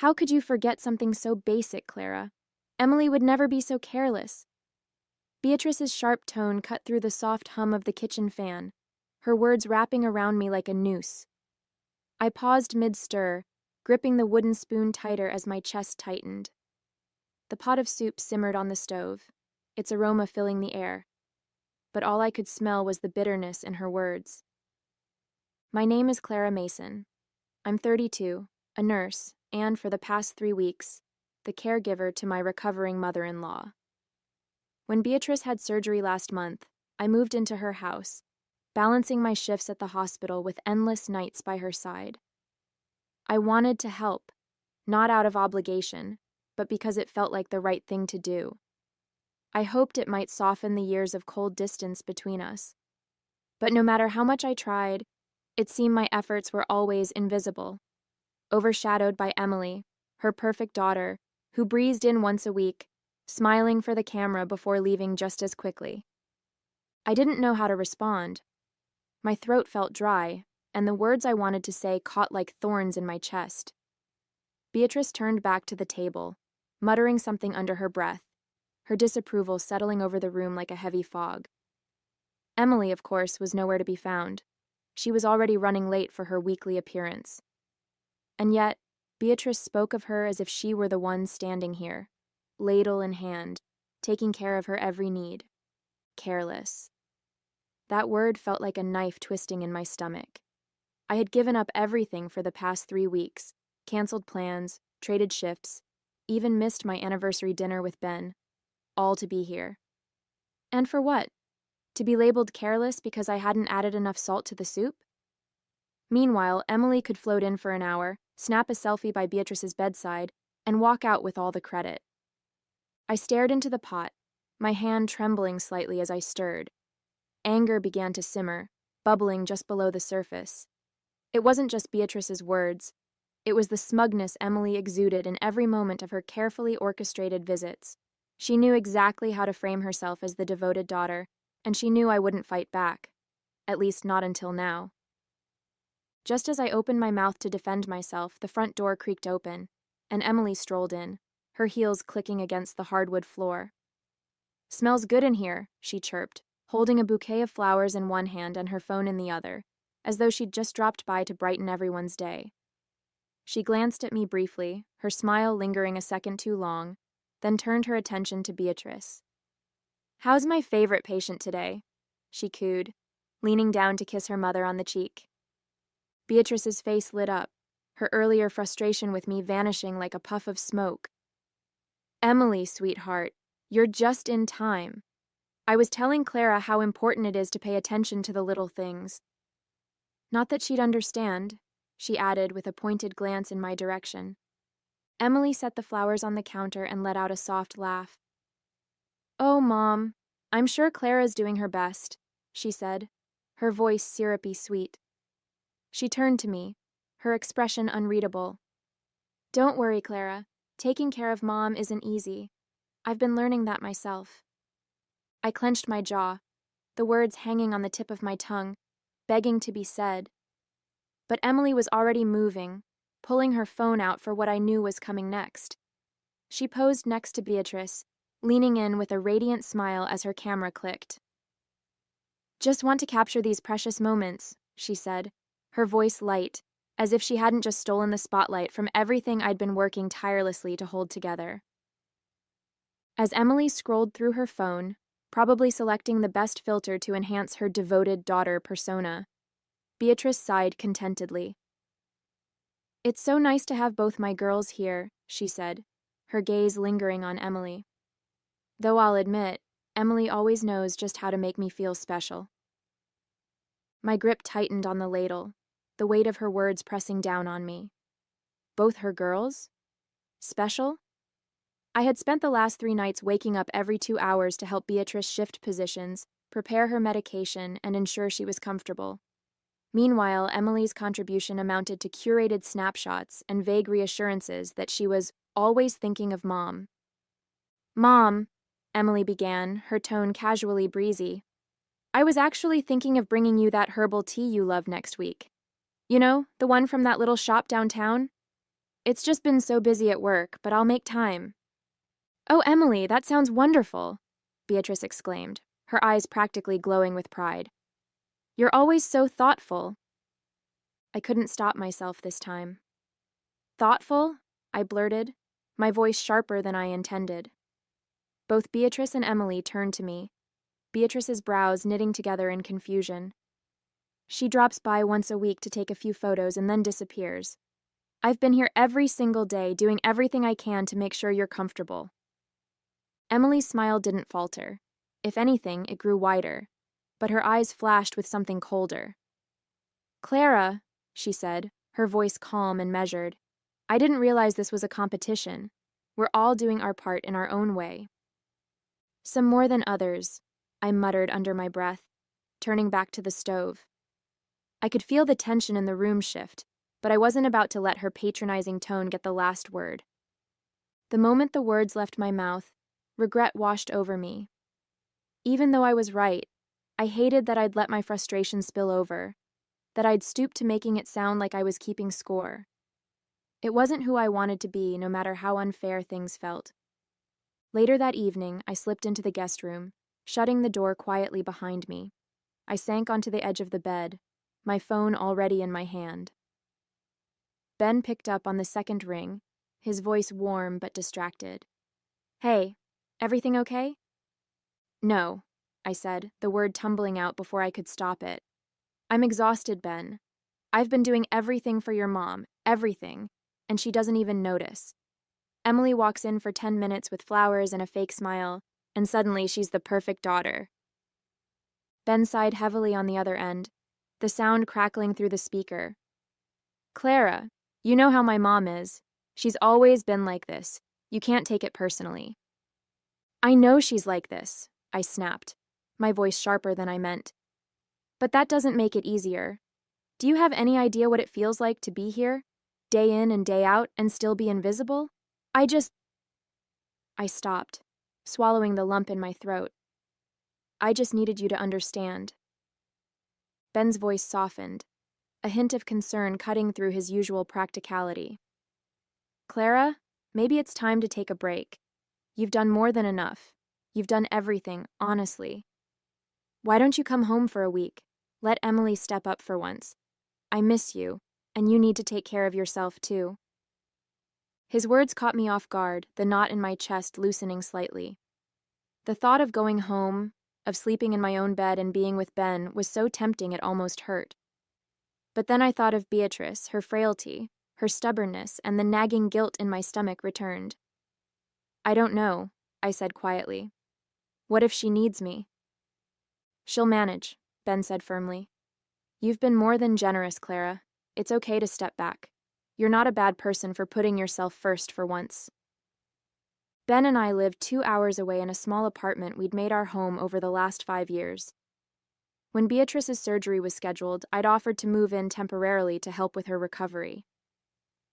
How could you forget something so basic, Clara? Emily would never be so careless. Beatrice's sharp tone cut through the soft hum of the kitchen fan, her words wrapping around me like a noose. I paused mid-stir, gripping the wooden spoon tighter as my chest tightened. The pot of soup simmered on the stove, its aroma filling the air, but all I could smell was the bitterness in her words. My name is Clara Mason. I'm 32, a nurse, and for the past 3 weeks, the caregiver to my recovering mother-in-law. When Beatrice had surgery last month, I moved into her house, balancing my shifts at the hospital with endless nights by her side. I wanted to help, not out of obligation, but because it felt like the right thing to do. I hoped it might soften the years of cold distance between us. But no matter how much I tried, it seemed my efforts were always invisible, overshadowed by Emily, her perfect daughter, who breezed in once a week, smiling for the camera before leaving just as quickly. I didn't know how to respond. My throat felt dry, and the words I wanted to say caught like thorns in my chest. Beatrice turned back to the table, muttering something under her breath, her disapproval settling over the room like a heavy fog. Emily, of course, was nowhere to be found. She was already running late for her weekly appearance. And yet, Beatrice spoke of her as if she were the one standing here, ladle in hand, taking care of her every need. Careless. That word felt like a knife twisting in my stomach. I had given up everything for the past 3 weeks, canceled plans, traded shifts, even missed my anniversary dinner with Ben, all to be here. And for what? To be labeled careless because I hadn't added enough salt to the soup? Meanwhile, Emily could float in for an hour, snap a selfie by Beatrice's bedside, and walk out with all the credit. I stared into the pot, my hand trembling slightly as I stirred. Anger began to simmer, bubbling just below the surface. It wasn't just Beatrice's words. It was the smugness Emily exuded in every moment of her carefully orchestrated visits. She knew exactly how to frame herself as the devoted daughter, and she knew I wouldn't fight back. At least not until now. Just as I opened my mouth to defend myself, the front door creaked open, and Emily strolled in, her heels clicking against the hardwood floor. "Smells good in here," she chirped, holding a bouquet of flowers in one hand and her phone in the other, as though she'd just dropped by to brighten everyone's day. She glanced at me briefly, her smile lingering a second too long, then turned her attention to Beatrice. "How's my favorite patient today?" she cooed, leaning down to kiss her mother on the cheek. Beatrice's face lit up, her earlier frustration with me vanishing like a puff of smoke. "Emily, sweetheart, you're just in time. I was telling Clara how important it is to pay attention to the little things." Not that she'd understand, she added with a pointed glance in my direction. Emily set the flowers on the counter and let out a soft laugh. "Oh, Mom, I'm sure Clara's doing her best," she said, her voice syrupy sweet. She turned to me, her expression unreadable. "Don't worry, Clara. Taking care of Mom isn't easy. I've been learning that myself." I clenched my jaw, the words hanging on the tip of my tongue, begging to be said. But Emily was already moving, pulling her phone out for what I knew was coming next. She posed next to Beatrice, leaning in with a radiant smile as her camera clicked. "Just want to capture these precious moments," she said, her voice light, as if she hadn't just stolen the spotlight from everything I'd been working tirelessly to hold together. As Emily scrolled through her phone, probably selecting the best filter to enhance her devoted daughter persona, Beatrice sighed contentedly. "It's so nice to have both my girls here," she said, her gaze lingering on Emily. Though I'll admit, Emily always knows just how to make me feel special. My grip tightened on the ladle, the weight of her words pressing down on me. Both her girls? Special? I had spent the last 3 nights waking up every 2 hours to help Beatrice shift positions, prepare her medication, and ensure she was comfortable. Meanwhile, Emily's contribution amounted to curated snapshots and vague reassurances that she was always thinking of Mom. "Mom," Emily began, her tone casually breezy, "I was actually thinking of bringing you that herbal tea you love next week. You know, the one from that little shop downtown?" It's just been so busy at work, but I'll make time. Oh, Emily, that sounds wonderful, Beatrice exclaimed, her eyes practically glowing with pride. You're always so thoughtful. I couldn't stop myself this time. Thoughtful? I blurted, my voice sharper than I intended. Both Beatrice and Emily turned to me, Beatrice's brows knitting together in confusion. She drops by once a week to take a few photos and then disappears. I've been here every single day, doing everything I can to make sure you're comfortable. Emily's smile didn't falter. If anything, it grew wider, but her eyes flashed with something colder. Clara, she said, her voice calm and measured, I didn't realize this was a competition. We're all doing our part in our own way. Some more than others, I muttered under my breath, turning back to the stove. I could feel the tension in the room shift, but I wasn't about to let her patronizing tone get the last word. The moment the words left my mouth, regret washed over me. Even though I was right, I hated that I'd let my frustration spill over, that I'd stooped to making it sound like I was keeping score. It wasn't who I wanted to be, no matter how unfair things felt. Later that evening, I slipped into the guest room, shutting the door quietly behind me. I sank onto the edge of the bed, my phone already in my hand. Ben picked up on the second ring, his voice warm but distracted. Hey, everything okay? No, I said, the word tumbling out before I could stop it. I'm exhausted, Ben. I've been doing everything for your mom, everything, and she doesn't even notice. Emily walks in for 10 minutes with flowers and a fake smile, and suddenly she's the perfect daughter. Ben sighed heavily on the other end, the sound crackling through the speaker. Clara, you know how my mom is. She's always been like this. You can't take it personally. I know she's like this, I snapped, my voice sharper than I meant. But that doesn't make it easier. Do you have any idea what it feels like to be here, day in and day out, and still be invisible? I stopped, swallowing the lump in my throat. I just needed you to understand. Ben's voice softened, a hint of concern cutting through his usual practicality. Clara, maybe it's time to take a break. You've done more than enough. You've done everything, honestly. Why don't you come home for a week? Let Emily step up for once. I miss you, and you need to take care of yourself too. His words caught me off guard, the knot in my chest loosening slightly. The thought of going home, of sleeping in my own bed and being with Ben, was so tempting it almost hurt. But then I thought of Beatrice, her frailty, her stubbornness, and the nagging guilt in my stomach returned. I don't know, I said quietly. What if she needs me? She'll manage, Ben said firmly. You've been more than generous, Clara. It's okay to step back. You're not a bad person for putting yourself first for once. Ben and I lived 2 hours away in a small apartment we'd made our home over the last 5 years. When Beatrice's surgery was scheduled, I'd offered to move in temporarily to help with her recovery.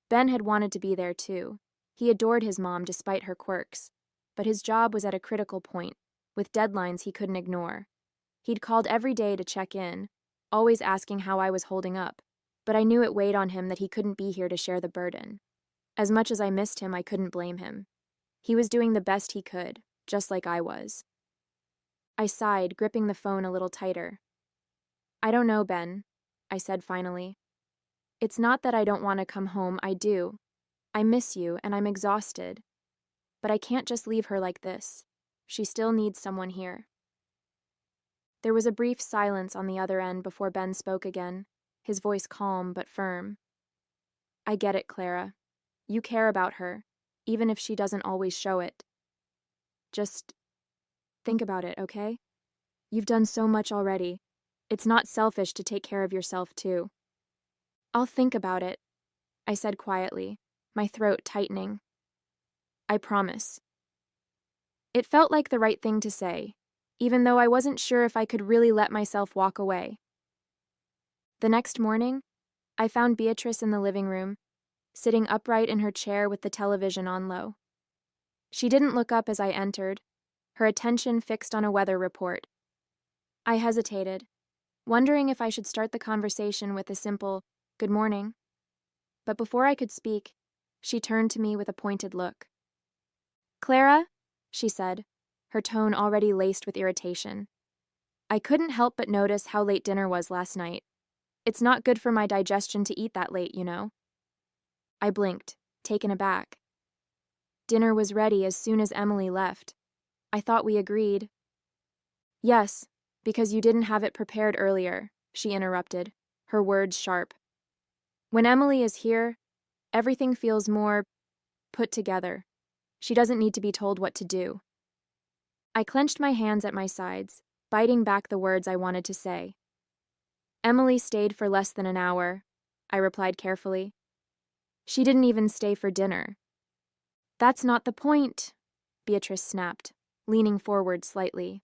Ben had wanted to be there too. He adored his mom despite her quirks, but his job was at a critical point, with deadlines he couldn't ignore. He'd called every day to check in, always asking how I was holding up, but I knew it weighed on him that he couldn't be here to share the burden. As much as I missed him, I couldn't blame him. He was doing the best he could, just like I was. I sighed, gripping the phone a little tighter. I don't know, Ben, I said finally. It's not that I don't want to come home, I do. I miss you, and I'm exhausted. But I can't just leave her like this. She still needs someone here. There was a brief silence on the other end before Ben spoke again, his voice calm but firm. I get it, Clara. You care about her, even if she doesn't always show it. Just think about it, okay? You've done so much already. It's not selfish to take care of yourself, too. I'll think about it, I said quietly, my throat tightening. I promise. It felt like the right thing to say, even though I wasn't sure if I could really let myself walk away. The next morning, I found Beatrice in the living room, sitting upright in her chair with the television on low. She didn't look up as I entered, her attention fixed on a weather report. I hesitated, wondering if I should start the conversation with a simple, "Good morning." But before I could speak, She turned to me with a pointed look. Clara, she said, her tone already laced with irritation. I couldn't help but notice how late dinner was last night. It's not good for my digestion to eat that late, you know. I blinked, taken aback. Dinner was ready as soon as Emily left. I thought we agreed. Yes, because you didn't have it prepared earlier, she interrupted, her words sharp. When Emily is here, everything feels more put together. She doesn't need to be told what to do. I clenched my hands at my sides, biting back the words I wanted to say. Emily stayed for less than an hour, I replied carefully. She didn't even stay for dinner. That's not the point, Beatrice snapped, leaning forward slightly.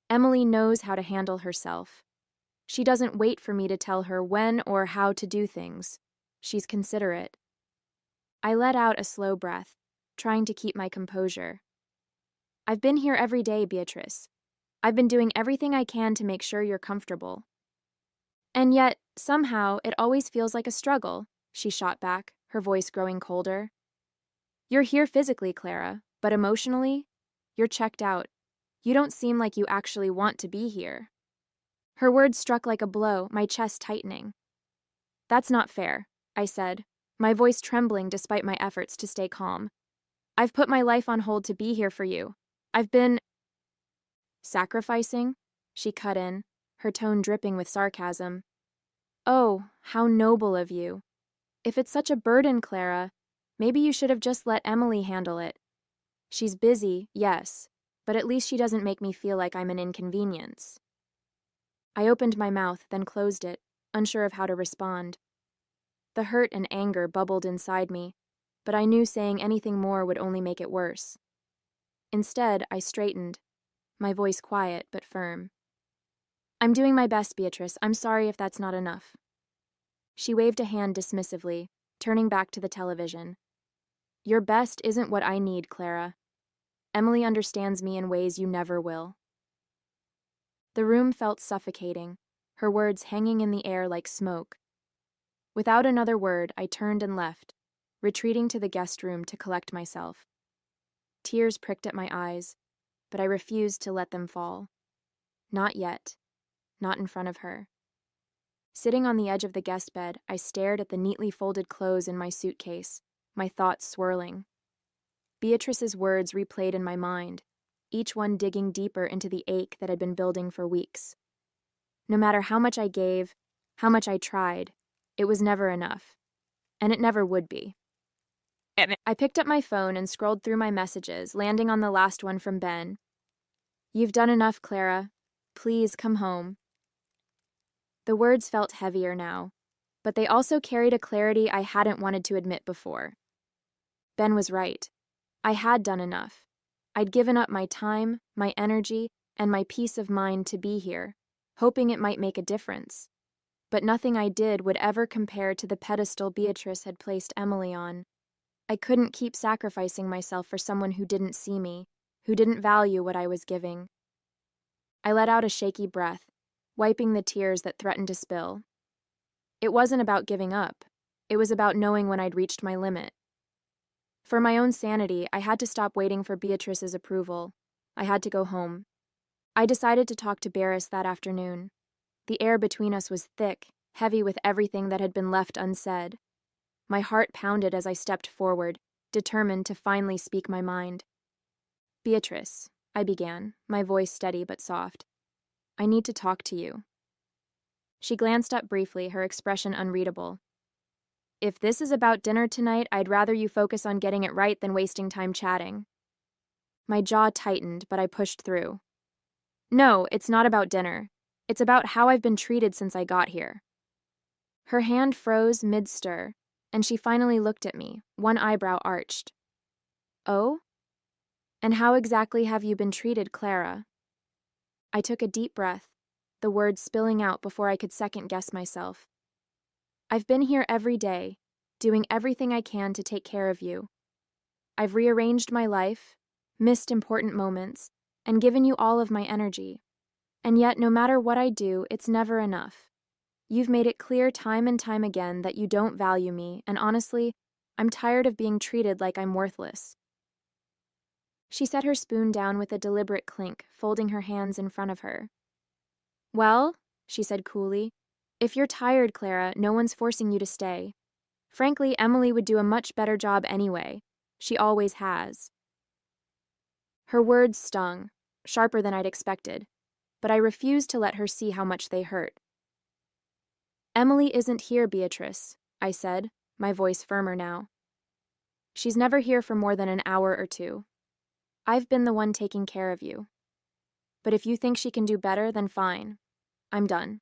Emily knows how to handle herself. She doesn't wait for me to tell her when or how to do things. She's considerate. I let out a slow breath, trying to keep my composure. I've been here every day, Beatrice. I've been doing everything I can to make sure you're comfortable. And yet, somehow, it always feels like a struggle, she shot back, her voice growing colder. You're here physically, Clara, but emotionally, you're checked out. You don't seem like you actually want to be here. Her words struck like a blow, my chest tightening. That's not fair, I said, my voice trembling despite my efforts to stay calm. I've put my life on hold to be here for you. I've been sacrificing, she cut in, her tone dripping with sarcasm. Oh, how noble of you. If it's such a burden, Clara, maybe you should have just let Emily handle it. She's busy, yes, but at least she doesn't make me feel like I'm an inconvenience. I opened my mouth, then closed it, unsure of how to respond. The hurt and anger bubbled inside me, but I knew saying anything more would only make it worse. Instead, I straightened, my voice quiet but firm. I'm doing my best, Beatrice. I'm sorry if that's not enough. She waved a hand dismissively, turning back to the television. Your best isn't what I need, Clara. Emily understands me in ways you never will. The room felt suffocating, her words hanging in the air like smoke. Without another word, I turned and left, retreating to the guest room to collect myself. Tears pricked at my eyes, but I refused to let them fall. Not yet. Not in front of her. Sitting on the edge of the guest bed, I stared at the neatly folded clothes in my suitcase, my thoughts swirling. Beatrice's words replayed in my mind, each one digging deeper into the ache that had been building for weeks. No matter how much I gave, how much I tried, it was never enough. And it never would be. I picked up my phone and scrolled through my messages, landing on the last one from Ben. You've done enough, Clara. Please come home. The words felt heavier now, but they also carried a clarity I hadn't wanted to admit before. Ben was right. I had done enough. I'd given up my time, my energy, and my peace of mind to be here, hoping it might make a difference. But nothing I did would ever compare to the pedestal Beatrice had placed Emily on. I couldn't keep sacrificing myself for someone who didn't see me, who didn't value what I was giving. I let out a shaky breath, wiping the tears that threatened to spill. It wasn't about giving up. It was about knowing when I'd reached my limit. For my own sanity, I had to stop waiting for Beatrice's approval. I had to go home. I decided to talk to Barris that afternoon. The air between us was thick, heavy with everything that had been left unsaid. My heart pounded as I stepped forward, determined to finally speak my mind. Beatrice, I began, my voice steady but soft. I need to talk to you. She glanced up briefly, her expression unreadable. If this is about dinner tonight, I'd rather you focus on getting it right than wasting time chatting. My jaw tightened, but I pushed through. No, it's not about dinner. It's about how I've been treated since I got here. Her hand froze mid-stir, and she finally looked at me, one eyebrow arched. Oh? And how exactly have you been treated, Clara? I took a deep breath, the words spilling out before I could second-guess myself. I've been here every day, doing everything I can to take care of you. I've rearranged my life, missed important moments, and given you all of my energy. And yet, no matter what I do, it's never enough. You've made it clear time and time again that you don't value me, and honestly, I'm tired of being treated like I'm worthless. She set her spoon down with a deliberate clink, folding her hands in front of her. Well, she said coolly, if you're tired, Clara, no one's forcing you to stay. Frankly, Emily would do a much better job anyway. She always has. Her words stung, sharper than I'd expected, but I refused to let her see how much they hurt. Emily isn't here, Beatrice, I said, my voice firmer now. She's never here for more than an hour or two. I've been the one taking care of you. But if you think she can do better, then fine. I'm done.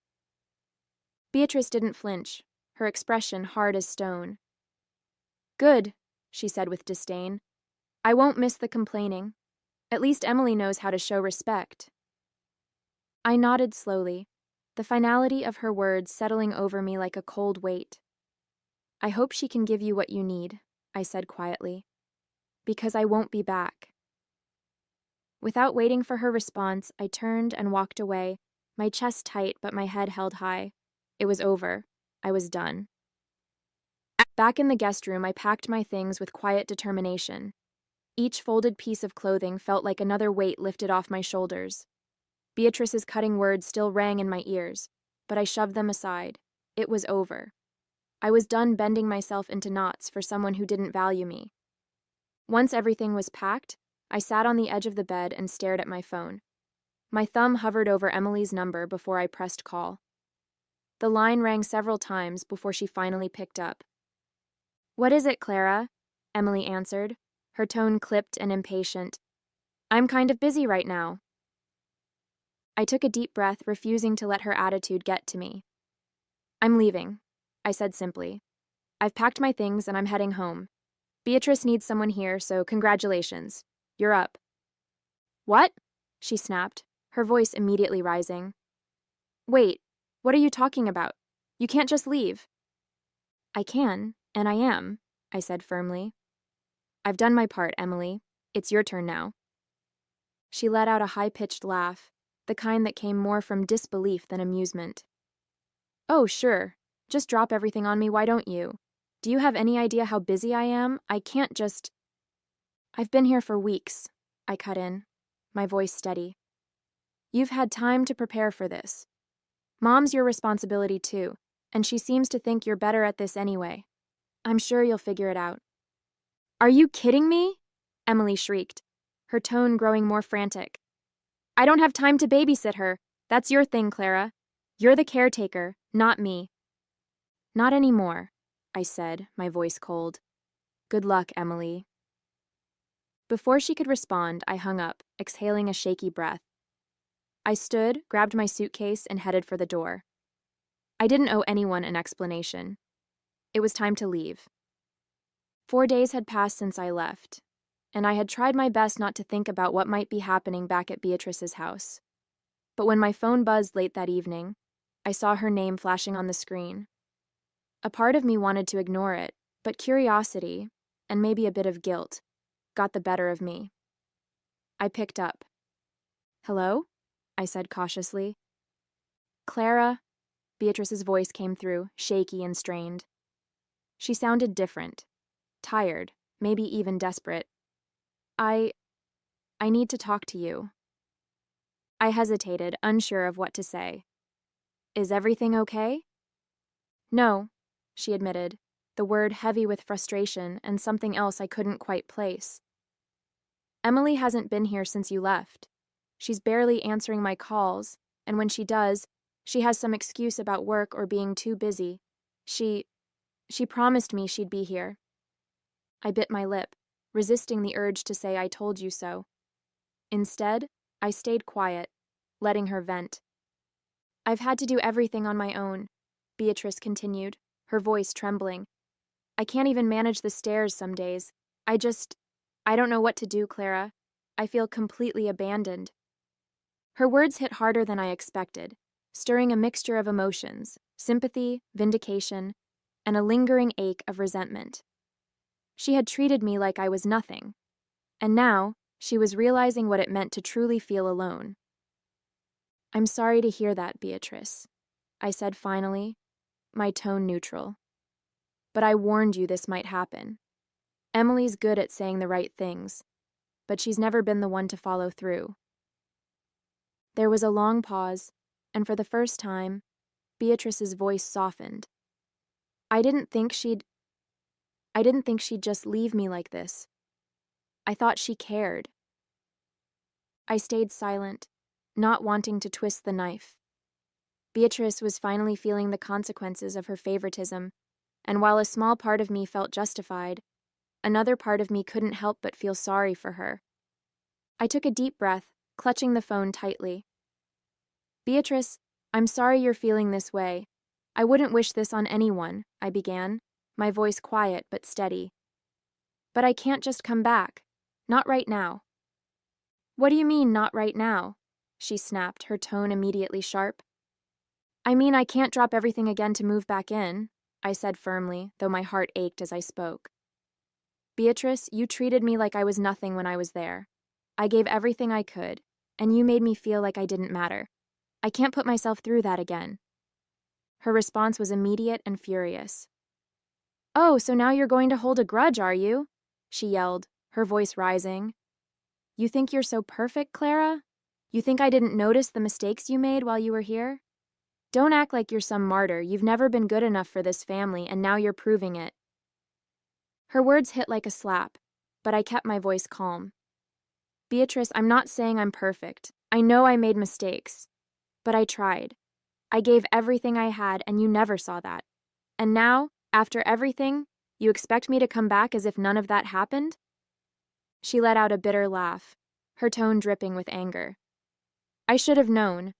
Beatrice didn't flinch, her expression hard as stone. Good, she said with disdain. I won't miss the complaining. At least Emily knows how to show respect. I nodded slowly, the finality of her words settling over me like a cold weight. I hope she can give you what you need, I said quietly, because I won't be back. Without waiting for her response, I turned and walked away, my chest tight but my head held high. It was over. I was done. Back in the guest room, I packed my things with quiet determination. Each folded piece of clothing felt like another weight lifted off my shoulders. Beatrice's cutting words still rang in my ears, but I shoved them aside. It was over. I was done bending myself into knots for someone who didn't value me. Once everything was packed, I sat on the edge of the bed and stared at my phone. My thumb hovered over Emily's number before I pressed call. The line rang several times before she finally picked up. What is it, Clara? Emily answered, her tone clipped and impatient. I'm kind of busy right now. I took a deep breath, refusing to let her attitude get to me. I'm leaving, I said simply. I've packed my things and I'm heading home. Beatrice needs someone here, so congratulations. You're up. What? She snapped, her voice immediately rising. Wait, what are you talking about? You can't just leave. I can, and I am, I said firmly. I've done my part, Emily. It's your turn now. She let out a high-pitched laugh, the kind that came more from disbelief than amusement. Oh, sure. Just drop everything on me, why don't you? Do you have any idea how busy I am? I can't just... I've been here for weeks, I cut in, my voice steady. You've had time to prepare for this. Mom's your responsibility too, and she seems to think you're better at this anyway. I'm sure you'll figure it out. Are you kidding me? Emily shrieked, her tone growing more frantic. I don't have time to babysit her. That's your thing, Clara. You're the caretaker, not me. Not anymore, I said, my voice cold. Good luck, Emily. Before she could respond, I hung up, exhaling a shaky breath. I stood, grabbed my suitcase, and headed for the door. I didn't owe anyone an explanation. It was time to leave. 4 days had passed since I left, and I had tried my best not to think about what might be happening back at Beatrice's house. But when my phone buzzed late that evening, I saw her name flashing on the screen. A part of me wanted to ignore it, but curiosity, and maybe a bit of guilt, got the better of me. I picked up. Hello? I said cautiously. Clara, Beatrice's voice came through, shaky and strained. She sounded different, tired, maybe even desperate. I need to talk to you. I hesitated, unsure of what to say. Is everything okay? No, she admitted, the word heavy with frustration and something else I couldn't quite place. Emily hasn't been here since you left. She's barely answering my calls, and when she does, she has some excuse about work or being too busy. She promised me she'd be here. I bit my lip, resisting the urge to say I told you so. Instead, I stayed quiet, letting her vent. I've had to do everything on my own, Beatrice continued, her voice trembling. I can't even manage the stairs some days. I don't know what to do, Clara. I feel completely abandoned. Her words hit harder than I expected, stirring a mixture of emotions, sympathy, vindication, and a lingering ache of resentment. She had treated me like I was nothing, and now she was realizing what it meant to truly feel alone. I'm sorry to hear that, Beatrice, I said finally, my tone neutral. But I warned you this might happen. Emily's good at saying the right things, but she's never been the one to follow through. There was a long pause, and for the first time, Beatrice's voice softened. I didn't think she'd just leave me like this. I thought she cared. I stayed silent, not wanting to twist the knife. Beatrice was finally feeling the consequences of her favoritism, and while a small part of me felt justified, another part of me couldn't help but feel sorry for her. I took a deep breath, clutching the phone tightly. Beatrice, I'm sorry you're feeling this way. I wouldn't wish this on anyone, I began, my voice quiet but steady. But I can't just come back. Not right now. What do you mean, not right now? She snapped, her tone immediately sharp. I mean, I can't drop everything again to move back in, I said firmly, though my heart ached as I spoke. Beatrice, you treated me like I was nothing when I was there. I gave everything I could, and you made me feel like I didn't matter. I can't put myself through that again. Her response was immediate and furious. Oh, so now you're going to hold a grudge, are you? She yelled, her voice rising. You think you're so perfect, Clara? You think I didn't notice the mistakes you made while you were here? Don't act like you're some martyr. You've never been good enough for this family, and now you're proving it. Her words hit like a slap, but I kept my voice calm. Beatrice, I'm not saying I'm perfect. I know I made mistakes. But I tried. I gave everything I had, and you never saw that. And now, after everything, you expect me to come back as if none of that happened? She let out a bitter laugh, her tone dripping with anger. I should have known.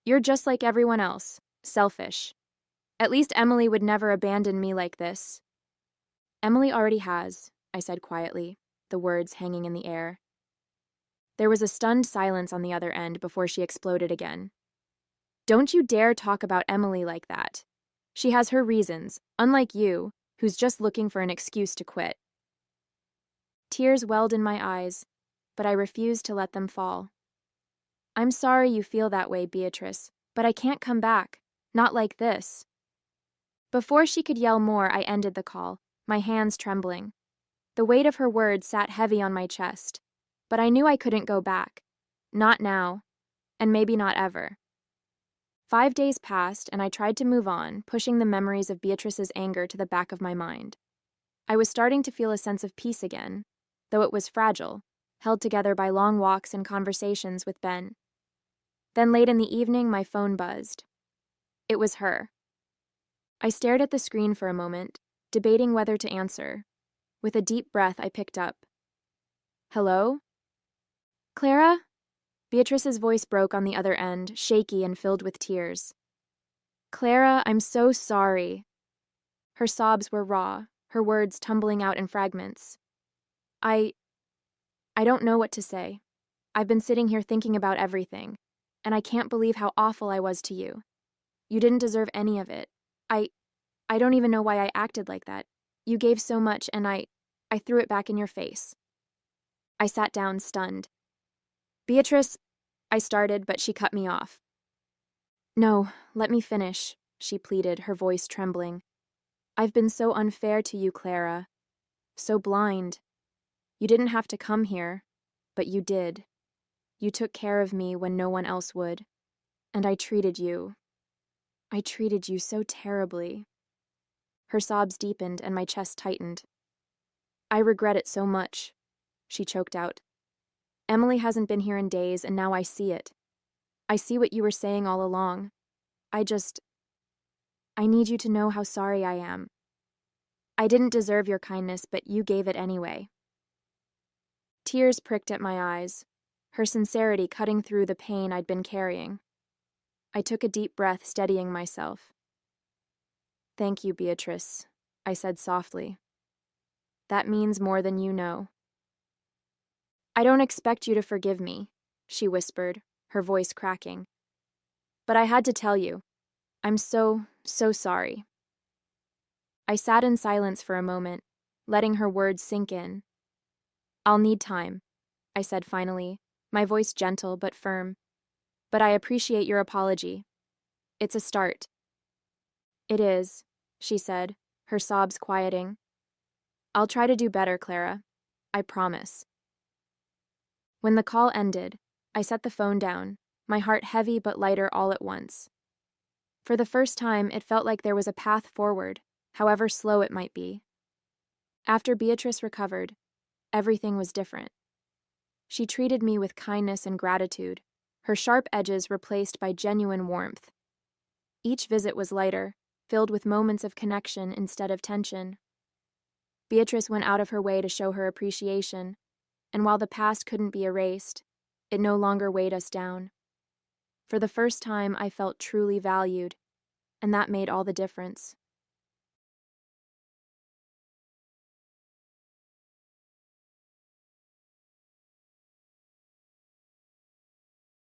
You're just like everyone else, selfish. At least Emily would never abandon me like this. Emily already has, I said quietly, the words hanging in the air. There was a stunned silence on the other end before she exploded again. Don't you dare talk about Emily like that. She has her reasons, unlike you, who's just looking for an excuse to quit. Tears welled in my eyes, but I refused to let them fall. I'm sorry you feel that way, Beatrice, but I can't come back. Not like this. Before she could yell more, I ended the call, my hands trembling. The weight of her words sat heavy on my chest, but I knew I couldn't go back. Not now, and maybe not ever. 5 days passed, and I tried to move on, pushing the memories of Beatrice's anger to the back of my mind. I was starting to feel a sense of peace again, though it was fragile, held together by long walks and conversations with Ben. Then late in the evening, my phone buzzed. It was her. I stared at the screen for a moment, debating whether to answer. With a deep breath, I picked up. Hello? Clara? Beatrice's voice broke on the other end, shaky and filled with tears. Clara, I'm so sorry. Her sobs were raw, her words tumbling out in fragments. I don't know what to say. I've been sitting here thinking about everything, and I can't believe how awful I was to you. You didn't deserve any of it. I don't even know why I acted like that. You gave so much, and I threw it back in your face. I sat down, stunned. Beatrice, I started, but she cut me off. No, let me finish, she pleaded, her voice trembling. I've been so unfair to you, Clara. So blind. You didn't have to come here, but you did. You took care of me when no one else would. And I treated you so terribly. Her sobs deepened and my chest tightened. I regret it so much, she choked out. Emily hasn't been here in days, and now I see it. I see what you were saying all along. I need you to know how sorry I am. I didn't deserve your kindness, but you gave it anyway. Tears pricked at my eyes, her sincerity cutting through the pain I'd been carrying. I took a deep breath, steadying myself. Thank you, Beatrice, I said softly. That means more than you know. I don't expect you to forgive me, she whispered, her voice cracking. But I had to tell you. I'm so sorry. I sat in silence for a moment, letting her words sink in. I'll need time, I said finally, my voice gentle but firm. But I appreciate your apology. It's a start. It is, she said, her sobs quieting. I'll try to do better, Clara. I promise. When the call ended, I set the phone down, my heart heavy but lighter all at once. For the first time, it felt like there was a path forward, however slow it might be. After Beatrice recovered, everything was different. She treated me with kindness and gratitude, her sharp edges replaced by genuine warmth. Each visit was lighter, filled with moments of connection instead of tension. Beatrice went out of her way to show her appreciation, and while the past couldn't be erased, it no longer weighed us down. For the first time, I felt truly valued, and that made all the difference.